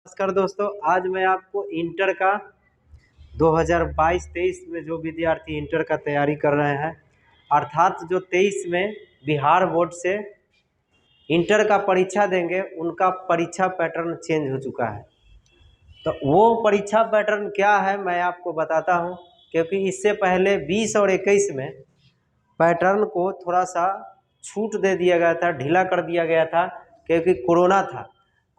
नमस्कार दोस्तों, आज मैं आपको इंटर का 2022-23 में जो विद्यार्थी इंटर का तैयारी कर रहे हैं अर्थात जो 23 में बिहार बोर्ड से इंटर का परीक्षा देंगे, उनका परीक्षा पैटर्न चेंज हो चुका है। तो वो परीक्षा पैटर्न क्या है मैं आपको बताता हूं, क्योंकि इससे पहले 20 और 21 में पैटर्न को थोड़ा सा छूट दे दिया गया था, ढीला कर दिया गया था, क्योंकि कोरोना था।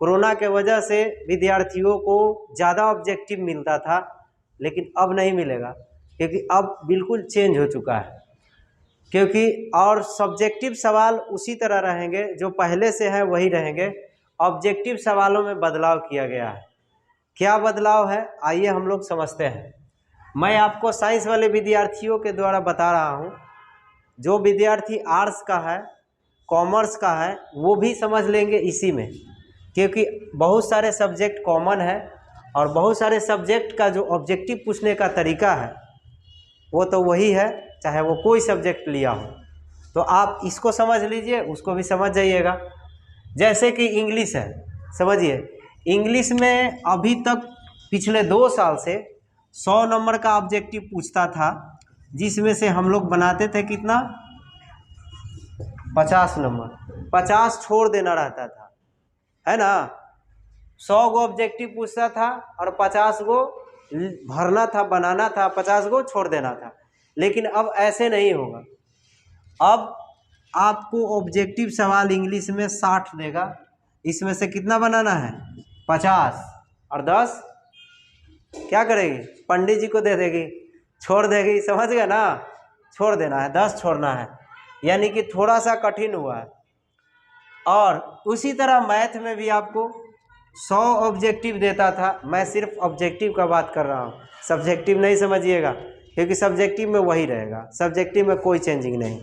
कोरोना के वजह से विद्यार्थियों को ज़्यादा ऑब्जेक्टिव मिलता था, लेकिन अब नहीं मिलेगा, क्योंकि अब बिल्कुल चेंज हो चुका है। क्योंकि और सब्जेक्टिव सवाल उसी तरह रहेंगे, जो पहले से हैं वही रहेंगे। ऑब्जेक्टिव सवालों में बदलाव किया गया है। क्या बदलाव है, आइए हम लोग समझते हैं। मैं आपको साइंस वाले विद्यार्थियों के द्वारा बता रहा हूँ। जो विद्यार्थी आर्ट्स का है, कॉमर्स का है, वो भी समझ लेंगे इसी में, क्योंकि बहुत सारे सब्जेक्ट कॉमन है और बहुत सारे सब्जेक्ट का जो ऑब्जेक्टिव पूछने का तरीका है वो तो वही है, चाहे वो कोई सब्जेक्ट लिया हो। तो आप इसको समझ लीजिए, उसको भी समझ जाइएगा। जैसे कि इंग्लिश है, समझिए इंग्लिश में अभी तक पिछले 2 साल से 100 नंबर का ऑब्जेक्टिव पूछता था, जिसमें से हम लोग बनाते थे कितना, 50 नंबर। 50 छोड़ देना रहता था, है ना। 100 गो ऑब्जेक्टिव पूछता था और 50 गो भरना था, बनाना था, 50 गो छोड़ देना था। लेकिन अब ऐसे नहीं होगा। अब आपको ऑब्जेक्टिव सवाल इंग्लिश में 60 देगा, इसमें से कितना बनाना है, 50, और 10 क्या करेगी, पंडित जी को दे देगी, छोड़ देगी। समझ गए ना, छोड़ देना है, 10 छोड़ना है, यानी कि थोड़ा सा कठिन हुआ है। और उसी तरह मैथ में भी आपको 100 ऑब्जेक्टिव देता था। मैं सिर्फ ऑब्जेक्टिव का बात कर रहा हूँ, सब्जेक्टिव नहीं समझिएगा, क्योंकि सब्जेक्टिव में वही रहेगा, सब्जेक्टिव में कोई चेंजिंग नहीं।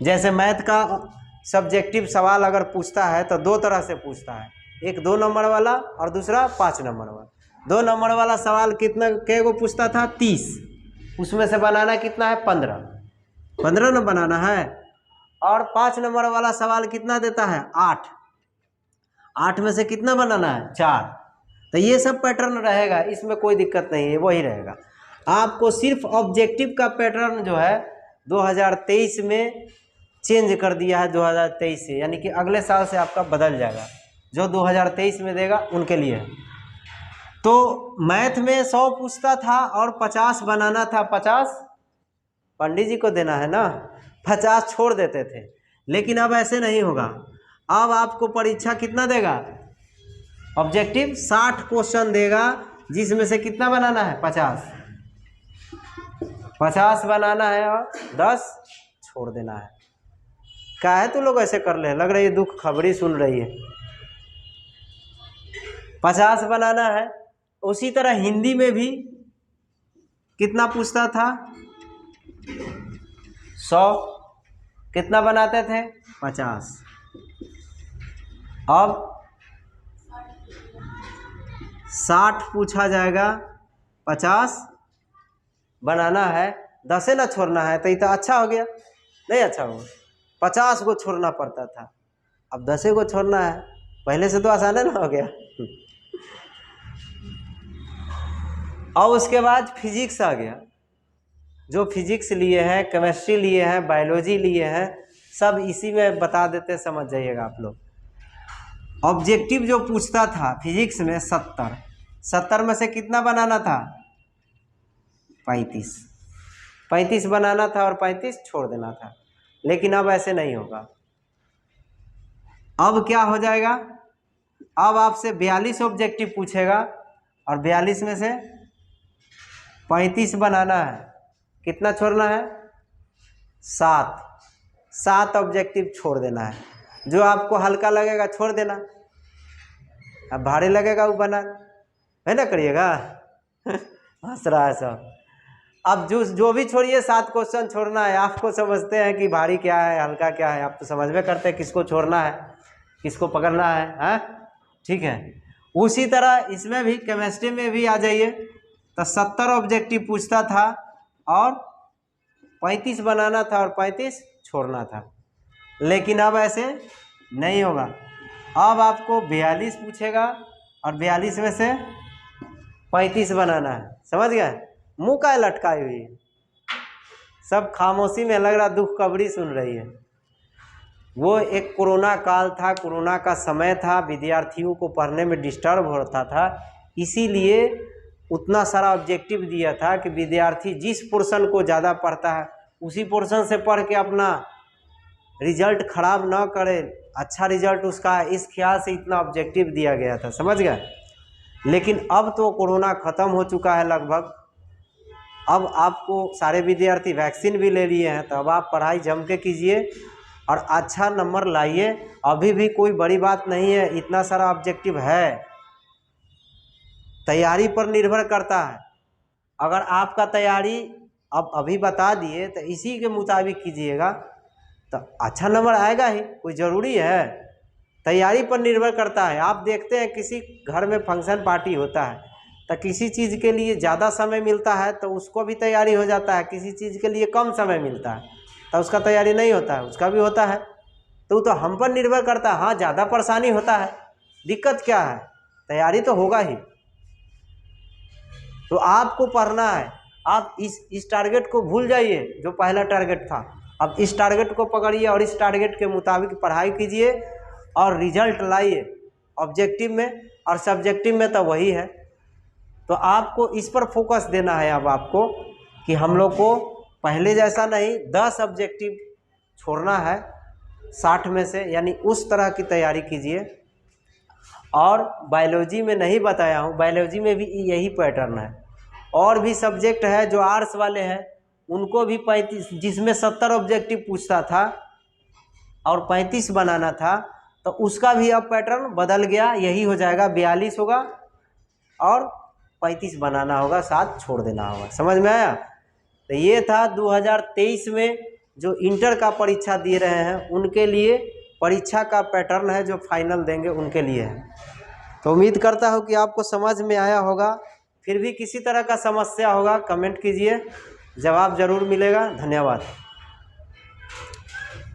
जैसे मैथ का सब्जेक्टिव सवाल अगर पूछता है तो 2 तरह से पूछता है, एक 2 नंबर वाला और दूसरा 5 नंबर वाला। 2 नंबर वाला सवाल कितना के को पूछता था, 30, उसमें से बनाना कितना है, 15 न बनाना है। और 5 नंबर वाला सवाल कितना देता है, 8 में से कितना बनाना है, 4। तो ये सब पैटर्न रहेगा, इसमें कोई दिक्कत नहीं है, वही रहेगा। आपको सिर्फ ऑब्जेक्टिव का पैटर्न जो है 2023 में चेंज कर दिया है, 2023 से, यानी कि अगले साल से आपका बदल जाएगा। जो 2023 में देगा उनके लिए। तो मैथ में 100 पूछता था और 50 बनाना था, 50 पंडित जी को देना है ना, 50 छोड़ देते थे। लेकिन अब ऐसे नहीं होगा। अब आपको परीक्षा कितना देगा, ऑब्जेक्टिव 60 क्वेश्चन देगा, जिसमें से कितना बनाना है, 50 बनाना है और 10 छोड़ देना है। क्या है, तू लोग ऐसे कर ले, लग रही है दुख खबरी सुन रही है। 50 बनाना है। उसी तरह हिंदी में भी कितना पूछता था, 100, कितना बनाते थे, 50। अब 60 पूछा जाएगा, 50 बनाना है, 10 ना छोड़ना है। तो ये तो अच्छा हो गया, नहीं अच्छा हुआ, 50 को छोड़ना पड़ता था, अब 10 को छोड़ना है। पहले से तो आसान है ना, हो गया। और उसके बाद फिजिक्स आ गया। जो फिजिक्स लिए हैं, केमिस्ट्री लिए हैं, बायोलॉजी लिए हैं, सब इसी में बता देते, समझ जाइएगा आप लोग। ऑब्जेक्टिव जो पूछता था फिजिक्स में 70 में से कितना बनाना था, 35 बनाना था और 35 छोड़ देना था। लेकिन अब ऐसे नहीं होगा। अब क्या हो जाएगा, अब आपसे 42 ऑब्जेक्टिव पूछेगा और 42 में से 35 बनाना है, कितना छोड़ना है, 7 ऑब्जेक्टिव छोड़ देना है। जो आपको हल्का लगेगा छोड़ देना, अब भारी लगेगा वो बना है ना, करिएगा। हंस रहा है सब। अब जो भी छोड़िए, 7 क्वेश्चन छोड़ना है। आपको समझते हैं कि भारी क्या है, हल्का क्या है, आप तो समझ में करते हैं किसको छोड़ना है, किसको पकड़ना है, हाँ ठीक है। उसी तरह इसमें भी, केमिस्ट्री में भी आ जाइए, तो 70 ऑब्जेक्टिव पूछता था और 35 बनाना था और 35 छोड़ना था। लेकिन अब ऐसे नहीं होगा। अब आपको 42 पूछेगा और 42 में से 35 बनाना है। समझ गए? मुँह का लटकाई हुई है, सब खामोशी में, लग रहा दुख कबरी सुन रही है। वो एक कोरोना काल था, कोरोना का समय था, विद्यार्थियों को पढ़ने में डिस्टर्ब होता था, इसीलिए उतना सारा ऑब्जेक्टिव दिया था कि विद्यार्थी जिस पोर्शन को ज़्यादा पढ़ता है उसी पोर्शन से पढ़ के अपना रिजल्ट खराब ना करे, अच्छा रिजल्ट उसका है, इस ख्याल से इतना ऑब्जेक्टिव दिया गया था। समझ गए? लेकिन अब तो कोरोना ख़त्म हो चुका है लगभग, अब आपको सारे विद्यार्थी वैक्सीन भी ले लिए हैं, तो अब आप पढ़ाई जम के कीजिए और अच्छा नंबर लाइए। अभी भी कोई बड़ी बात नहीं है, इतना सारा ऑब्जेक्टिव है, तैयारी पर निर्भर करता है। अगर आपका तैयारी अब अभी बता दिए तो इसी के मुताबिक कीजिएगा तो अच्छा नंबर आएगा ही, कोई ज़रूरी है? तैयारी पर निर्भर करता है। आप देखते हैं किसी घर में फंक्शन पार्टी होता है तो किसी चीज़ के लिए ज़्यादा समय मिलता है तो उसको भी तैयारी हो जाता है, किसी चीज़ के लिए कम समय मिलता है तो उसका तैयारी नहीं होता है, उसका भी होता है। तो हम पर निर्भर करता है। हाँ, ज़्यादा परेशानी होता है, दिक्कत क्या है? तैयारी तो होगा ही। तो आपको पढ़ना है, आप इस टारगेट को भूल जाइए जो पहला टारगेट था, अब इस टारगेट को पकड़िए और इस टारगेट के मुताबिक पढ़ाई कीजिए और रिजल्ट लाइए ऑब्जेक्टिव में, और सब्जेक्टिव में तो वही है। तो आपको इस पर फोकस देना है अब आपको कि हम लोग को पहले जैसा नहीं 10 ऑब्जेक्टिव छोड़ना है 60 में से, यानी उस तरह की तैयारी कीजिए। और बायोलॉजी में नहीं बताया हूँ, बायोलॉजी में भी यही पैटर्न है। और भी सब्जेक्ट है जो आर्ट्स वाले हैं उनको भी 35, जिसमें 70 ऑब्जेक्टिव पूछता था और 35 बनाना था, तो उसका भी अब पैटर्न बदल गया, यही हो जाएगा 42 होगा और 35 बनाना होगा, 7 छोड़ देना होगा। समझ में आया? तो ये था 2023 में जो इंटर का परीक्षा दे रहे हैं उनके लिए परीक्षा का पैटर्न है, जो फाइनल देंगे उनके लिए है। तो उम्मीद करता हूँ कि आपको समझ में आया होगा। फिर भी किसी तरह का समस्या होगा कमेंट कीजिए, जवाब ज़रूर मिलेगा। धन्यवाद।